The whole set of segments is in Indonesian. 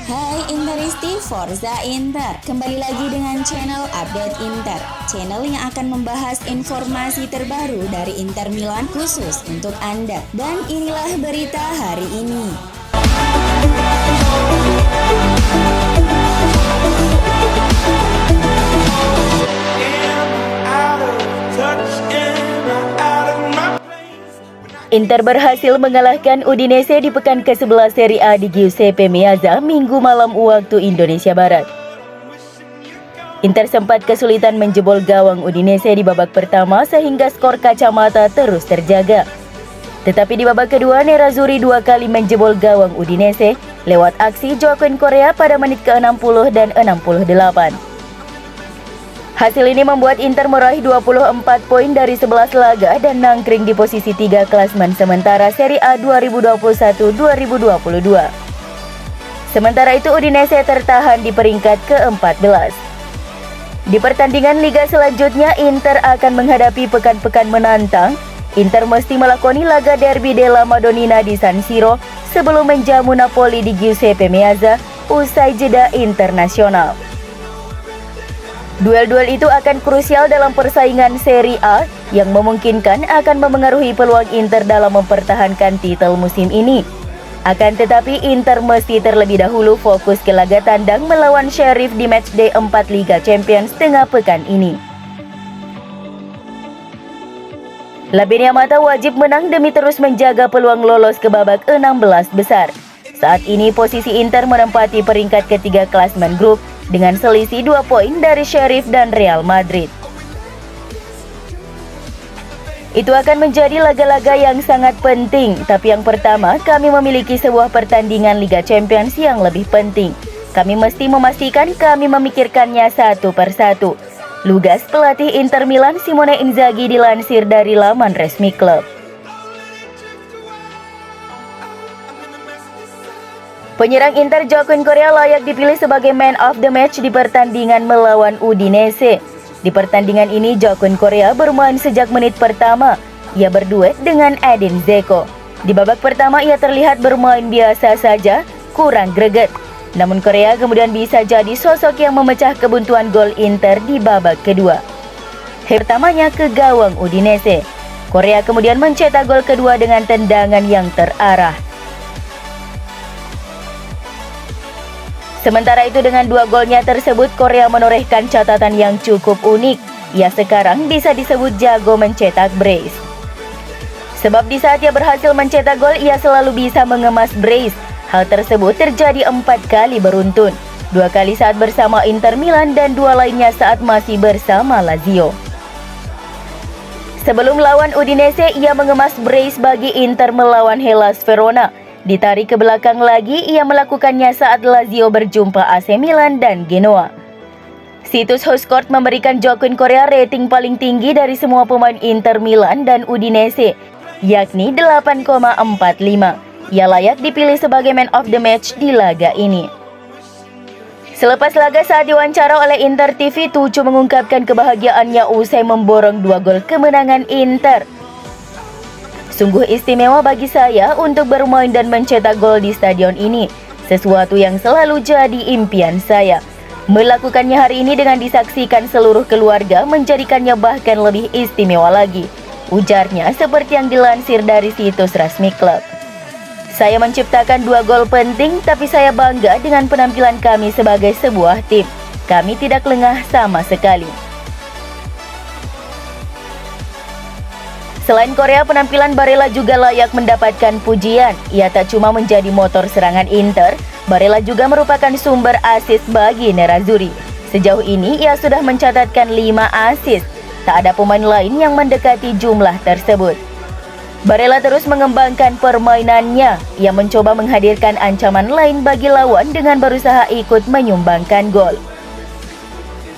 Hai Interisti Forza Inter, kembali lagi dengan channel Update Inter, channel yang akan membahas informasi terbaru dari Inter Milan khusus untuk Anda. Dan inilah berita hari ini. Inter berhasil mengalahkan Udinese di pekan ke-11 Serie A di Giuseppe Meazza Minggu malam waktu Indonesia Barat. Inter sempat kesulitan menjebol gawang Udinese di babak pertama sehingga skor kacamata terus terjaga. Tetapi di babak kedua, Nerazzurri dua kali menjebol gawang Udinese lewat aksi Joaquin Correa pada menit ke-60 dan 68. Hasil ini membuat Inter meraih 24 poin dari 11 laga dan nangkring di posisi 3 klasemen sementara Serie A 2021-2022. Sementara itu Udinese tertahan di peringkat ke-14. Di pertandingan Liga selanjutnya, Inter akan menghadapi pekan-pekan menantang. Inter mesti melakoni laga Derby della Madonnina di San Siro sebelum menjamu Napoli di Giuseppe Meazza usai jeda internasional. Duel-duel itu akan krusial dalam persaingan Serie A yang memungkinkan akan memengaruhi peluang Inter dalam mempertahankan titel musim ini. Akan tetapi Inter mesti terlebih dahulu fokus ke laga tandang melawan Sheriff di matchday 4 Liga Champions tengah pekan ini. Labinia Mata wajib menang demi terus menjaga peluang lolos ke babak 16 besar. Saat ini posisi Inter menempati peringkat ketiga klasemen grup dengan selisih 2 poin dari Sheriff dan Real Madrid. Itu akan menjadi laga-laga yang sangat penting, tapi yang pertama kami memiliki sebuah pertandingan Liga Champions yang lebih penting. Kami mesti memastikan kami memikirkannya satu persatu. Lugas pelatih Inter Milan Simone Inzaghi dilansir dari laman resmi klub. Penyerang Inter Joaquin Correa layak dipilih sebagai man of the match di pertandingan melawan Udinese. Di pertandingan ini Joaquin Correa bermain sejak menit pertama. Ia berduet dengan Edin Dzeko. Di babak pertama ia terlihat bermain biasa saja, kurang greget. Namun Correa kemudian bisa jadi sosok yang memecah kebuntuan gol Inter di babak kedua. Pertamanya ke gawang Udinese. Correa kemudian mencetak gol kedua dengan tendangan yang terarah. Sementara itu dengan 2 golnya tersebut, Correa menorehkan catatan yang cukup unik. Ia sekarang bisa disebut jago mencetak brace. Sebab di saat ia berhasil mencetak gol, ia selalu bisa mengemas brace. Hal tersebut terjadi 4 kali beruntun. 2 kali saat bersama Inter Milan dan 2 lainnya saat masih bersama Lazio. Sebelum lawan Udinese, ia mengemas brace bagi Inter melawan Hellas Verona. Ditarik ke belakang lagi, ia melakukannya saat Lazio berjumpa AC Milan dan Genoa. Situs HoScored memberikan Joaquin Correa rating paling tinggi dari semua pemain Inter Milan dan Udinese, yakni 8,45. Ia layak dipilih sebagai man of the match di laga ini. Selepas laga saat diwawancara oleh Inter TV, Tucu mengungkapkan kebahagiaannya usai memborong 2 gol kemenangan Inter. Sungguh istimewa bagi saya untuk bermain dan mencetak gol di stadion ini. Sesuatu yang selalu jadi impian saya. Melakukannya hari ini dengan disaksikan seluruh keluarga menjadikannya bahkan lebih istimewa lagi. Ujarnya seperti yang dilansir dari situs resmi klub. Saya menciptakan 2 gol penting, tapi saya bangga dengan penampilan kami sebagai sebuah tim. Kami tidak lengah sama sekali. Selain Correa, penampilan Barella juga layak mendapatkan pujian. Ia tak cuma menjadi motor serangan Inter, Barella juga merupakan sumber assist bagi Nerazzurri. Sejauh ini ia sudah mencatatkan 5 assist. Tak ada pemain lain yang mendekati jumlah tersebut. Barella terus mengembangkan permainannya. Ia mencoba menghadirkan ancaman lain bagi lawan dengan berusaha ikut menyumbangkan gol.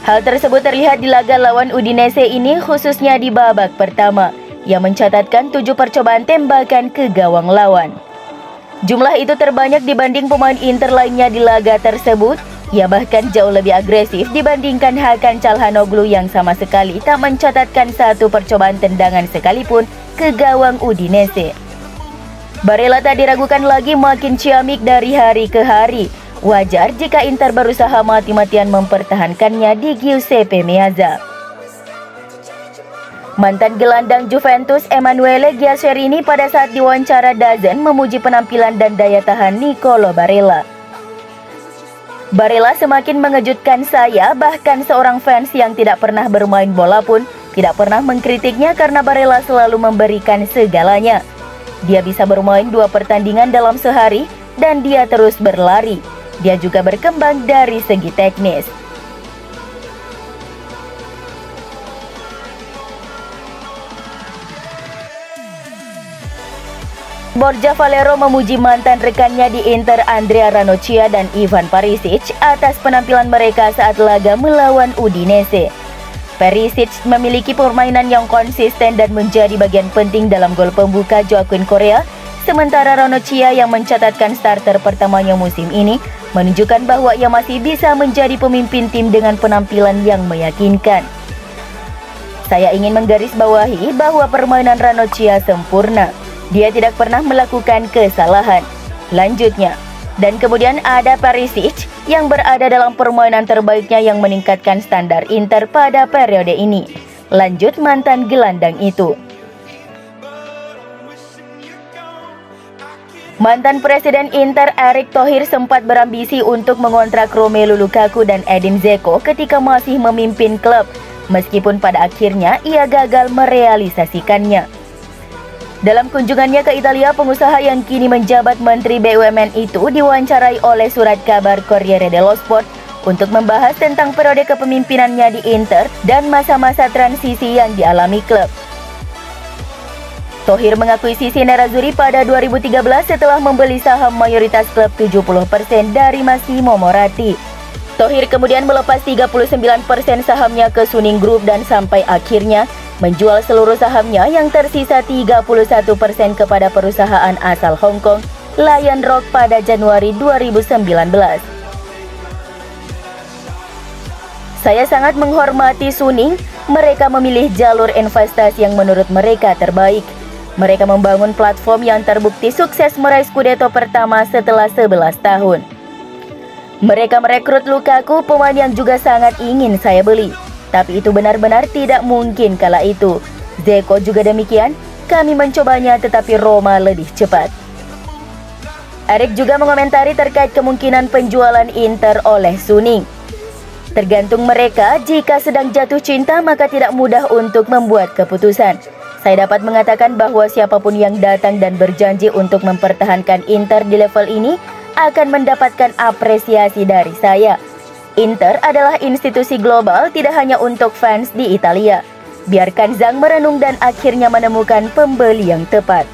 Hal tersebut terlihat di laga lawan Udinese ini, khususnya di babak pertama. Ia mencatatkan 7 percobaan tembakan ke gawang lawan. Jumlah itu terbanyak dibanding pemain Inter lainnya di laga tersebut. Ia bahkan jauh lebih agresif dibandingkan Hakan Çalhanoğlu yang sama sekali tak mencatatkan 1 percobaan tendangan sekalipun ke gawang Udinese. Barella tak diragukan lagi makin ciamik dari hari ke hari. Wajar jika Inter berusaha mati-matian mempertahankannya di Giuseppe Meazza. Mantan gelandang Juventus Emanuele Giacherini pada saat diwawancara DAZN memuji penampilan dan daya tahan Nicolo Barella. Barella semakin mengejutkan saya, bahkan seorang fans yang tidak pernah bermain bola pun tidak pernah mengkritiknya karena Barella selalu memberikan segalanya. Dia bisa bermain 2 pertandingan dalam sehari dan dia terus berlari. Dia juga berkembang dari segi teknis. Borja Valero memuji mantan rekannya di Inter Andrea Ranocchia dan Ivan Perisic atas penampilan mereka saat laga melawan Udinese. Perisic memiliki permainan yang konsisten dan menjadi bagian penting dalam gol pembuka Joaquin Correa, sementara Ranocchia yang mencatatkan starter pertamanya musim ini menunjukkan bahwa ia masih bisa menjadi pemimpin tim dengan penampilan yang meyakinkan. Saya ingin menggarisbawahi bahwa permainan Ranocchia sempurna. Dia tidak pernah melakukan kesalahan. Lanjutnya, dan kemudian ada Perisic yang berada dalam permainan terbaiknya yang meningkatkan standar Inter pada periode ini. Lanjut mantan gelandang itu. Mantan Presiden Inter Erick Thohir sempat berambisi untuk mengontrak Romelu Lukaku dan Edin Dzeko ketika masih memimpin klub, meskipun pada akhirnya ia gagal merealisasikannya. Dalam kunjungannya ke Italia, pengusaha yang kini menjabat Menteri BUMN itu diwawancarai oleh surat kabar Corriere dello Sport untuk membahas tentang periode kepemimpinannya di Inter dan masa-masa transisi yang dialami klub. Thohir mengakuisisi Nerazzurri pada 2013 setelah membeli saham mayoritas klub 70% dari Massimo Moratti. Thohir kemudian melepas 39% sahamnya ke Suning Group dan sampai akhirnya menjual seluruh sahamnya yang tersisa 31% kepada perusahaan asal Hong Kong, Lion Rock pada Januari 2019. Saya sangat menghormati Suning, mereka memilih jalur investasi yang menurut mereka terbaik. Mereka membangun platform yang terbukti sukses meraih Scudetto pertama setelah 11 tahun. Mereka merekrut Lukaku, pemain yang juga sangat ingin saya beli. Tapi itu benar-benar tidak mungkin kala itu. Dzeko juga demikian, kami mencobanya tetapi Roma lebih cepat. Erick juga mengomentari terkait kemungkinan penjualan Inter oleh Suning. Tergantung mereka, jika sedang jatuh cinta maka tidak mudah untuk membuat keputusan. Saya dapat mengatakan bahwa siapapun yang datang dan berjanji untuk mempertahankan Inter di level ini akan mendapatkan apresiasi dari saya. Inter adalah institusi global tidak hanya untuk fans di Italia. Biarkan Zhang merenung dan akhirnya menemukan pembeli yang tepat.